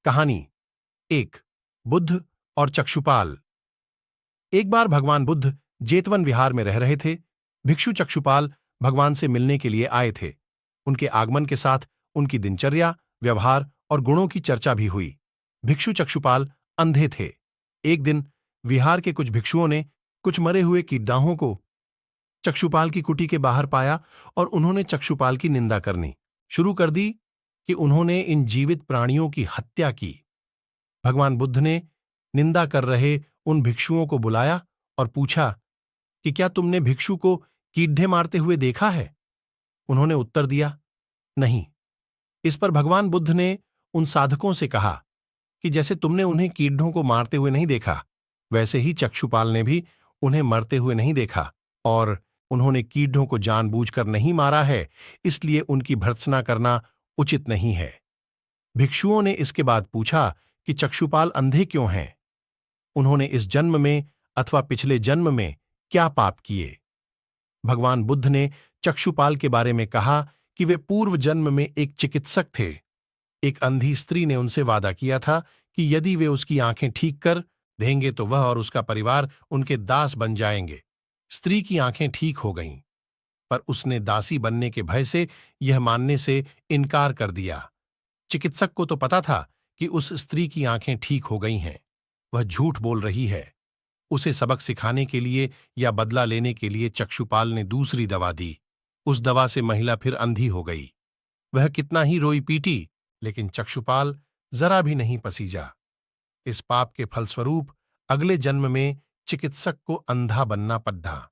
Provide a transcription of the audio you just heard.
कहानी एक बुद्ध और चक्षुपाल। एक बार भगवान बुद्ध जेतवन विहार में रह रहे थे। भिक्षु चक्षुपाल भगवान से मिलने के लिए आए थे। उनके आगमन के साथ उनकी दिनचर्या, व्यवहार और गुणों की चर्चा भी हुई। भिक्षु चक्षुपाल अंधे थे। एक दिन विहार के कुछ भिक्षुओं ने कुछ मरे हुए कीटदाहों को चक्षुपाल की कुटी के बाहर पाया और उन्होंने चक्षुपाल की निंदा करनी शुरू कर दी कि उन्होंने इन जीवित प्राणियों की हत्या की। भगवान बुद्ध ने निंदा कर रहे उन भिक्षुओं को बुलाया और पूछा कि क्या तुमने भिक्षु को कीड़े मारते हुए देखा है? उन्होंने उत्तर दिया, नहीं। इस पर भगवान बुद्ध ने उन साधकों से कहा कि जैसे तुमने उन्हें कीड़ों को मारते हुए नहीं देखा, वैसे ही चक्षुपाल ने भी उन्हें मरते हुए नहीं देखा और उन्होंने कीड़ों को जानबूझकर नहीं मारा है, इसलिए उनकी भर्त्सना करना उचित नहीं है। भिक्षुओं ने इसके बाद पूछा कि चक्षुपाल अंधे क्यों हैं? उन्होंने इस जन्म में अथवा पिछले जन्म में क्या पाप किए? भगवान बुद्ध ने चक्षुपाल के बारे में कहा कि वे पूर्व जन्म में एक चिकित्सक थे। एक अंधी स्त्री ने उनसे वादा किया था कि यदि वे उसकी आंखें ठीक कर देंगे तो वह और उसका परिवार उनके दास बन जाएंगे। स्त्री की आंखें ठीक हो गईं, पर उसने दासी बनने के भय से यह मानने से इनकार कर दिया। चिकित्सक को तो पता था कि उस स्त्री की आंखें ठीक हो गई हैं। वह झूठ बोल रही है। उसे सबक सिखाने के लिए या बदला लेने के लिए चक्षुपाल ने दूसरी दवा दी। उस दवा से महिला फिर अंधी हो गई। वह कितना ही रोई पीटी, लेकिन चक्षुपाल जरा भी नहीं पसीजा। इस पाप के फलस्वरूप अगले जन्म में चिकित्सक को अंधा बनना पड़ा।